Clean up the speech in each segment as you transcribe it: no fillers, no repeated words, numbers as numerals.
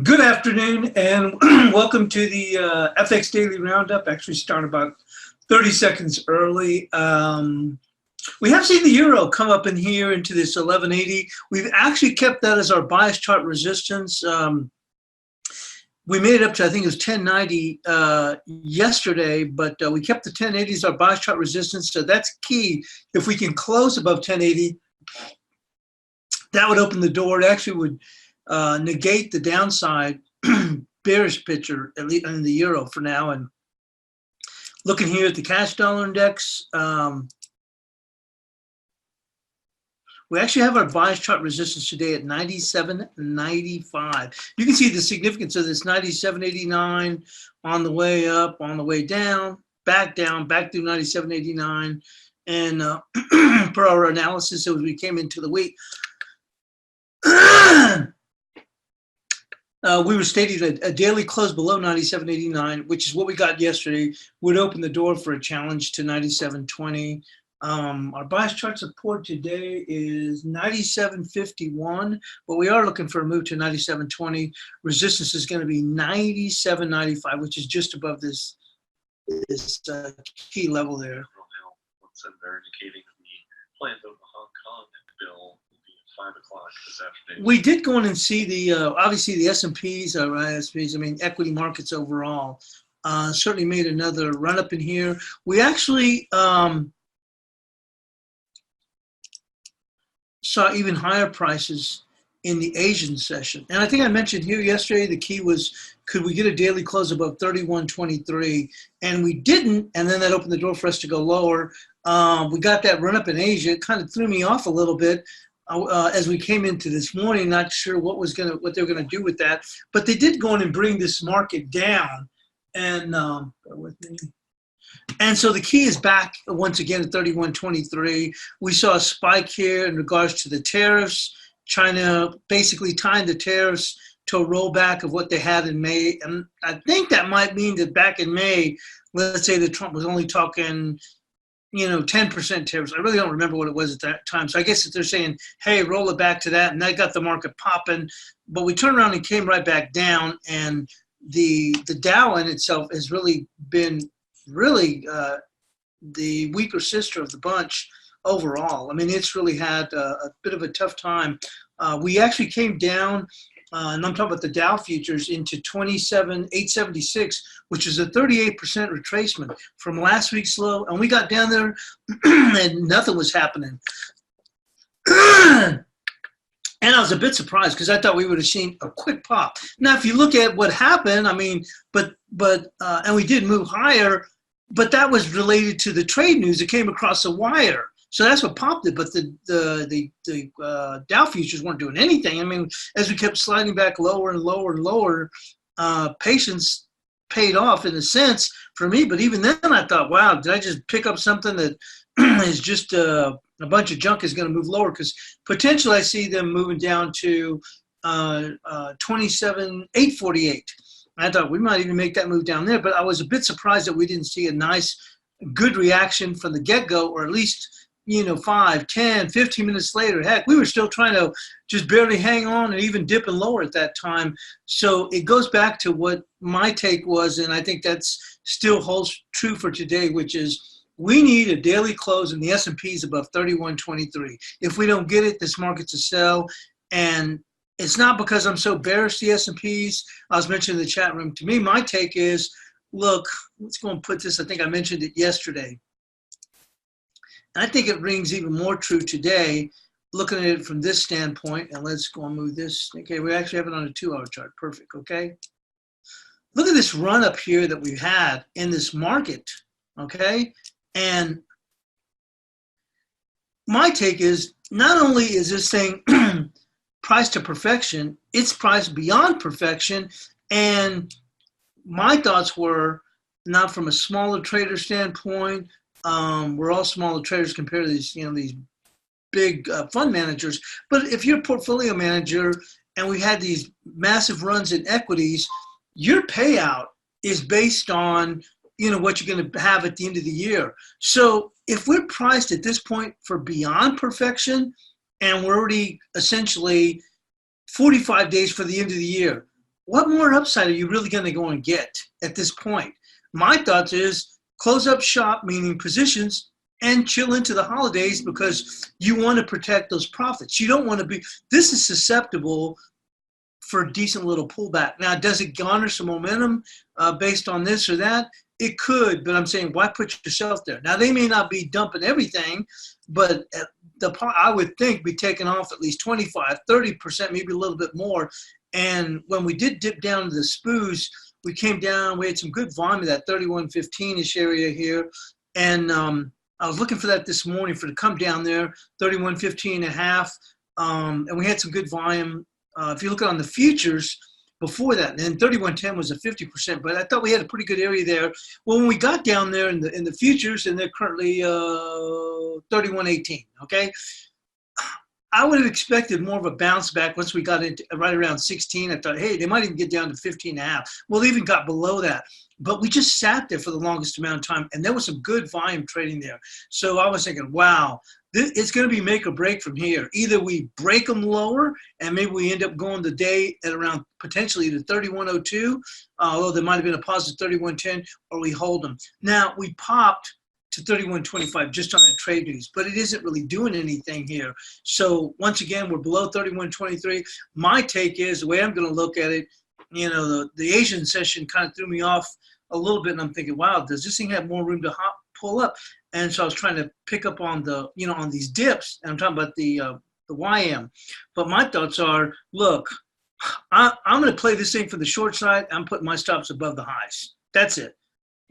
Good afternoon and welcome to the FX Daily Roundup. Actually, start about 30 seconds early. We have seen the euro come up in here into this 1180. We've actually kept that as our bias chart resistance. We made it up to, I think it was 1090 yesterday, but we kept the 1080 as our bias chart resistance. So that's key. If we can close above 1080, that would open the door. It actually would negate the downside bearish picture, at least in the euro for now. And looking here at the cash dollar index, we actually have our bias chart resistance today at 97.95. You can see the significance of this 97.89 on the way up, on the way down, back through 97.89. And per our analysis as we came into the week, we were stating that a daily close below 97.89, which is what we got yesterday, would open the door for a challenge to 97.20. Our bias chart support today is 97.51, but we are looking for a move to 97.20. Resistance is going to be 97.95, which is just above this key level there. They're indicating the plan of the Hong Kong bill will be at 5 o'clock this afternoon. We did go in and see the obviously the S&Ps, I mean equity markets overall. Certainly made another run up in here. We actually saw even higher prices in the Asian session. And I think I mentioned here yesterday, the key was, could we get a daily close above 31.23? And we didn't, and then that opened the door for us to go lower. We got that run up in Asia. It kind of threw me off a little bit as we came into this morning, not sure what they were gonna do with that. But they did go in and bring this market down. And bear with me. And so the key is back once again at 31.23. We saw a spike here in regards to the tariffs. China basically tying the tariffs to a rollback of what they had in May. And I think that might mean that back in May, let's say that Trump was only talking, 10% tariffs. I really don't remember what it was at that time. So I guess if they're saying, hey, roll it back to that, and that got the market popping. But we turned around and came right back down. And the Dow in itself has really been the weaker sister of the bunch overall. I mean, it's really had a bit of a tough time. We actually came down, and I'm talking about the Dow futures, into 27,876, which is a 38% retracement from last week's low. And we got down there and nothing was happening. And I was a bit surprised because I thought we would have seen a quick pop. Now, if you look at what happened, I mean, and we did move higher, but that was related to the trade news that came across the wire. So that's what popped it. But the Dow futures weren't doing anything. I mean, as we kept sliding back lower and lower and lower, patience paid off in a sense for me. But even then, I thought, wow, did I just pick up something that is just a bunch of junk is going to move lower? Because potentially I see them moving down to 27,848. I thought we might even make that move down there, but I was a bit surprised that we didn't see a nice, good reaction from the get-go, or at least, 5, 10, 15 minutes later. Heck, we were still trying to just barely hang on and even dipping lower at that time. So it goes back to what my take was, and I think that's still holds true for today, which is we need a daily close in the S&Ps above 31.23. If we don't get it, this market's a sell. And it's not because I'm so bearish the S&Ps. I was mentioning in the chat room. To me, my take is, look, let's go and put this. I think I mentioned it yesterday. And I think it rings even more true today, looking at it from this standpoint. And let's go and move this. Okay, we actually have it on a 2-hour chart. Perfect, okay? Look at this run up here that we've had in this market, okay? And my take is, not only is this thing priced to perfection, it's priced beyond perfection. And my thoughts were, not from a smaller trader standpoint, we're all smaller traders compared to these, these big fund managers. But if you're a portfolio manager and we had these massive runs in equities, your payout is based on, what you're going to have at the end of the year. So if we're priced at this point for beyond perfection, and we're already essentially 45 days for the end of the year, what more upside are you really going to go and get at this point? My thoughts is close up shop, meaning positions, and chill into the holidays because you want to protect those profits. You don't want to be, this is susceptible for a decent little pullback. Now, does it garner some momentum based on this or that? It could, but I'm saying, why put yourself there? Now, they may not be dumping everything, but I would think be taking off at least 25, 30%, maybe a little bit more. And when we did dip down to the SPOOs, we came down, we had some good volume of that 3115-ish area here. And I was looking for that this morning for to come down there, 3115 and a half. And we had some good volume. If you look on the futures before that, and then 3110 was a 50%, but I thought we had a pretty good area there. Well, when we got down there in the futures, and they're currently 3118, okay? I would have expected more of a bounce back once we got into right around 16. I thought, hey, they might even get down to 15 and a half. Well, they even got below that. But we just sat there for the longest amount of time, and there was some good volume trading there. So I was thinking, wow, it's going to be make or break from here. Either we break them lower, and maybe we end up going the day at around potentially the 3102, although there might have been a positive 3110, or we hold them. Now, we popped to 31.25 just on that trade news, but it isn't really doing anything here. So once again, we're below 31.23. My take is, the way I'm going to look at it, you know, the Asian session kind of threw me off a little bit, and I'm thinking, wow, does this thing have more room to pull up? And so I was trying to pick up on the, you know, on these dips, and I'm talking about the YM. But my thoughts are, look, I'm going to play this thing for the short side. I'm putting my stops above the highs. That's it.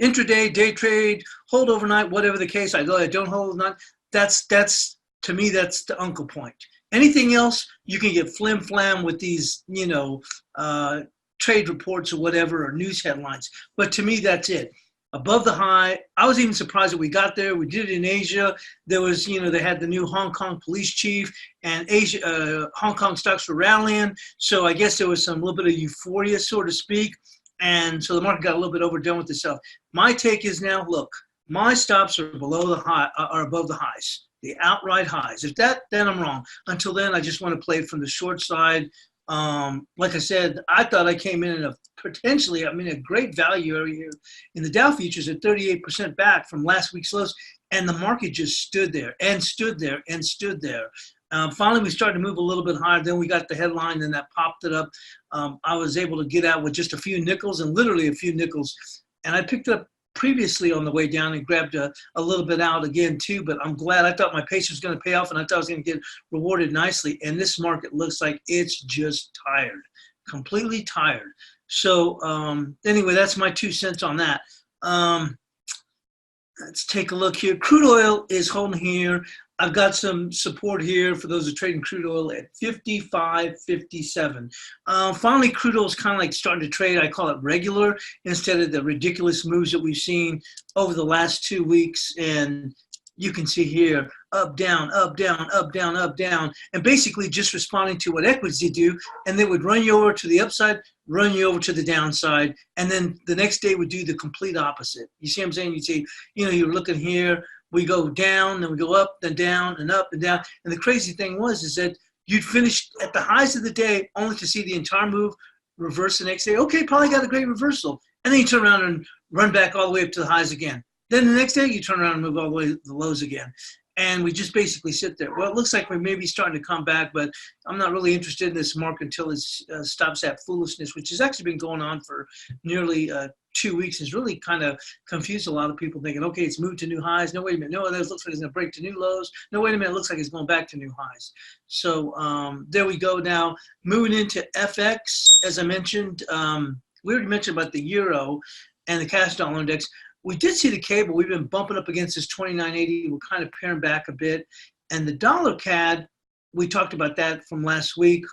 Intraday, day trade, hold overnight, whatever the case. I don't hold overnight. That's to me, that's the uncle point. Anything else, you can get flim-flam with these, you know, trade reports or whatever, or news headlines. But to me, that's it. Above the high. I was even surprised that we got there. We did it in Asia. There was, you know, they had the new Hong Kong police chief, and Hong Kong stocks were rallying. So I guess there was some little bit of euphoria, so to speak. And so the market got a little bit overdone with itself. My take is now, look, my stops are below the high, are above the highs, the outright highs. If that, then I'm wrong. Until then, I just want to play from the short side. Like I said, I thought I came in at a great value area here in the Dow futures at 38% back from last week's lows, and the market just stood there and stood there and stood there. Finally, we started to move a little bit higher. Then we got the headline, and that popped it up. I was able to get out with just a few nickels, and literally a few nickels. And I picked it up previously on the way down and grabbed a little bit out again too. But I'm glad. I thought my patience was going to pay off, and I thought I was going to get rewarded nicely. And this market looks like it's just tired, completely tired. So anyway, that's my 2 cents on that. Let's take a look here. Crude oil is holding here. I've got some support here for those who are trading crude oil at 55.57. Finally, crude oil is kind of like starting to trade. I call it regular instead of the ridiculous moves that we've seen over the last 2 weeks. And you can see here, up, down, up, down, up, down, up, down, and basically just responding to what equities do. And they would run you over to the upside, run you over to the downside, and then the next day would do the complete opposite. You see what I'm saying? You see, you know, you're looking here, we go down, then we go up, then down, and up and down. And the crazy thing is that you'd finish at the highs of the day only to see the entire move reverse the next day. Okay, probably got a great reversal. And then you turn around and run back all the way up to the highs again. Then the next day you turn around and move all the way to the lows again. And we just basically sit there. Well, it looks like we may be starting to come back, but I'm not really interested in this market until it stops that foolishness, which has actually been going on for nearly 2 weeks. It's really kind of confused a lot of people thinking, okay, it's moved to new highs. No, wait a minute. No, it looks like it's going to break to new lows. No, wait a minute. It looks like it's going back to new highs. So there we go. Now, moving into FX, as I mentioned, we already mentioned about the euro and the cash dollar index. We did see the cable. We've been bumping up against this 29.80. We're kind of paring back a bit. And the dollar CAD, we talked about that from last week.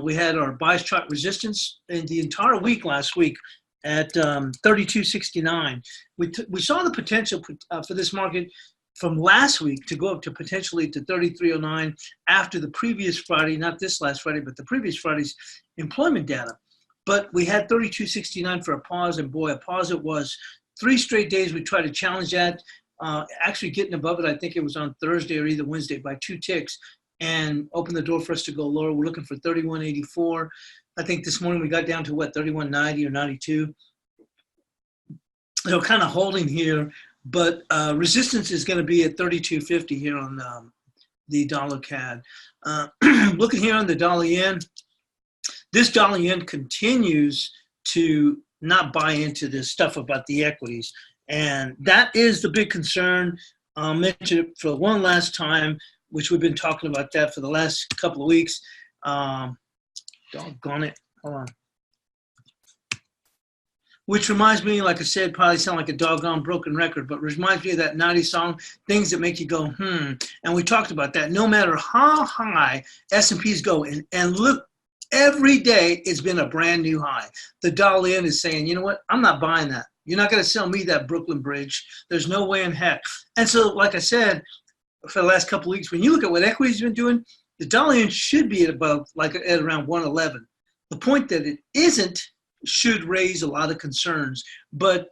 We had our bias chart resistance in the entire week last week at 32.69. We saw the potential for this market from last week to go up to potentially to 33.09 after the previous Friday, not this last Friday, but the previous Friday's employment data. But we had 32.69 for a pause, and boy, a pause it was. 3 straight days we tried to challenge that, actually getting above it. I think it was on Thursday or either Wednesday by 2 ticks, and opened the door for us to go lower. We're looking for 31.84. I think this morning we got down to what, 31.90 or 92. So kind of holding here, but resistance is going to be at 32.50 here on the dollar CAD. Looking here on the dollar yen, this dollar yen continues to not buy into this stuff about the equities. And that is the big concern. I'll mention it for one last time, which we've been talking about that for the last couple of weeks. Doggone it. Hold on. Which reminds me, like I said, probably sound like a doggone broken record, but reminds me of that 90s song, things that make you go, And we talked about that. No matter how high S&Ps go, and look, every day it's been a brand new high. The dollar yen is saying, you know what, I'm not buying that. You're not going to sell me that Brooklyn Bridge. There's no way in heck. And so, like I said, for the last couple of weeks, when you look at what equity's been doing, the dollar yen should be at above, like at around 111. The point that it isn't should raise a lot of concerns. But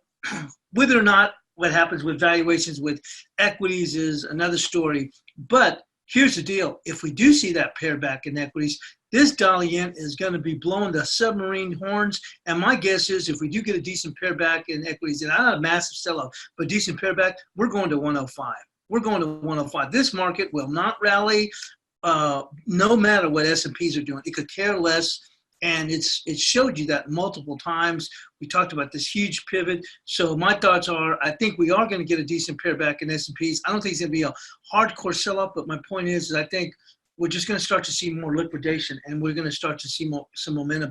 whether or not what happens with valuations with equities is another story. But here's the deal. If we do see that pair back in equities, this dollar yen is going to be blowing the submarine horns. And my guess is if we do get a decent pair back in equities, and not a massive sell-off, but decent pair back, we're going to 105. We're going to 105. This market will not rally no matter what S&Ps are doing. It could care less. And it showed you that multiple times. We talked about this huge pivot. So my thoughts are, I think we are going to get a decent pair back in S&Ps. I don't think it's going to be a hardcore sell-off, but my point is I think we're just going to start to see more liquidation, and we're going to start to see some momentum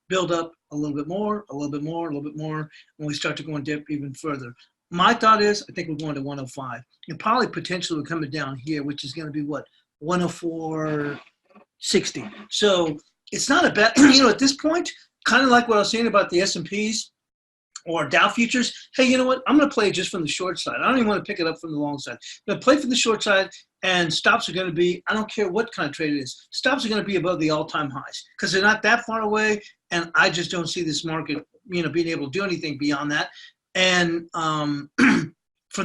build up a little bit more, a little bit more, a little bit more, when we start to go and dip even further. My thought is I think we're going to 105. And probably potentially we're coming down here, which is going to be what, 104.60. So it's not a bad, at this point, kind of like what I was saying about the S&Ps or Dow futures. Hey, you know what? I'm going to play just from the short side. I don't even want to pick it up from the long side. I'm going to play from the short side, and stops are going to be, I don't care what kind of trade it is, stops are going to be above the all-time highs because they're not that far away, and I just don't see this market, being able to do anything beyond that. And from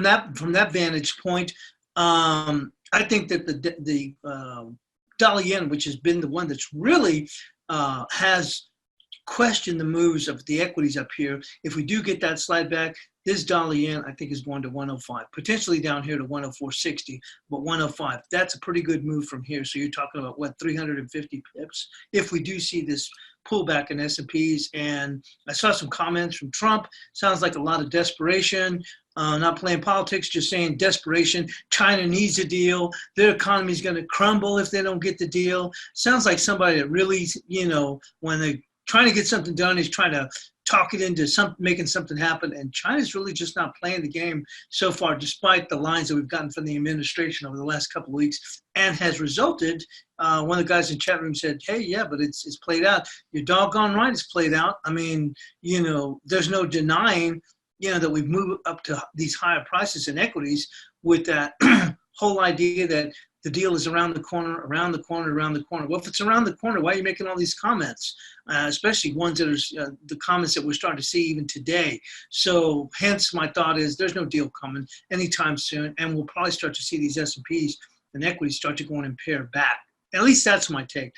that vantage point, I think that the dollar yen, which has been the one that's really has questioned the moves of the equities up here. If we do get that slide back, this dollar yen, I think, is going to 105, potentially down here to 104.60, but 105. That's a pretty good move from here. So you're talking about, what, 350 pips if we do see this pullback in S&Ps. And I saw some comments from Trump. Sounds like a lot of desperation. Not playing politics, just saying desperation. China needs a deal. Their economy is going to crumble if they don't get the deal. Sounds like somebody that really, when they're trying to get something done, is trying to talk it into making something happen. And China's really just not playing the game so far, despite the lines that we've gotten from the administration over the last couple of weeks, and has resulted. One of the guys in chat room said, hey, yeah, but it's played out. You're doggone right, it's played out. I mean, there's no denying that we've moved up to these higher prices in equities with that whole idea that the deal is around the corner, around the corner, around the corner. Well, if it's around the corner, why are you making all these comments? Especially ones that are the comments that we're starting to see even today. So hence my thought is there's no deal coming anytime soon. And we'll probably start to see these S&Ps and equities start to go and pair back. At least that's my take.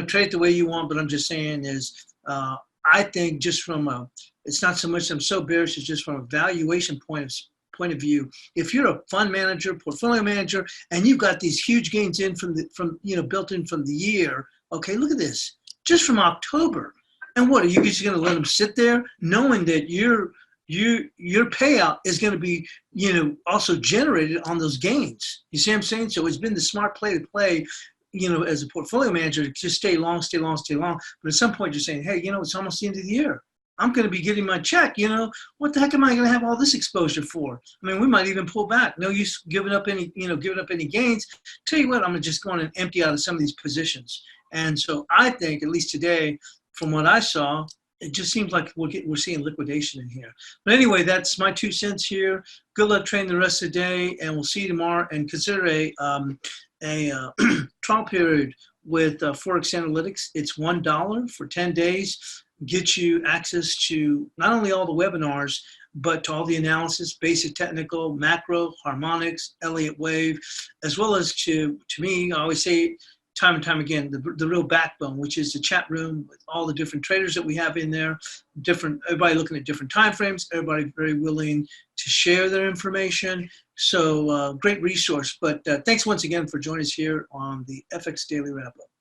Trade the way you want, but I'm just saying is I think just from it's not so much I'm so bearish, it's just from a valuation point of view. If you're a fund manager, portfolio manager, and you've got these huge gains in built in from the year, okay, look at this, just from October. And what, are you just going to let them sit there knowing that your payout is going to be, also generated on those gains? You see what I'm saying? So it's been the smart play to play, as a portfolio manager, to just stay long. But at some point you're saying, hey, it's almost the end of the year. I'm going to be getting my check, what the heck am I going to have all this exposure for? I mean, we might even pull back. No use giving up any gains. Tell you what, I'm just going to empty out of some of these positions. And so I think, at least today, from what I saw, it just seems like we're seeing liquidation in here. But anyway, that's my 2 cents here. Good luck trading the rest of the day, and we'll see you tomorrow. And consider a trial period with ForexAnalytix. It's $1 for 10 days. Get you access to not only all the webinars, but to all the analysis, basic technical, macro, harmonics, Elliott wave, as well as to me, I always say, time and time again, the real backbone, which is the chat room with all the different traders that we have in there, everybody looking at different time frames, everybody very willing to share their information. So great resource. But thanks once again for joining us here on the FX Daily Wrap-Up.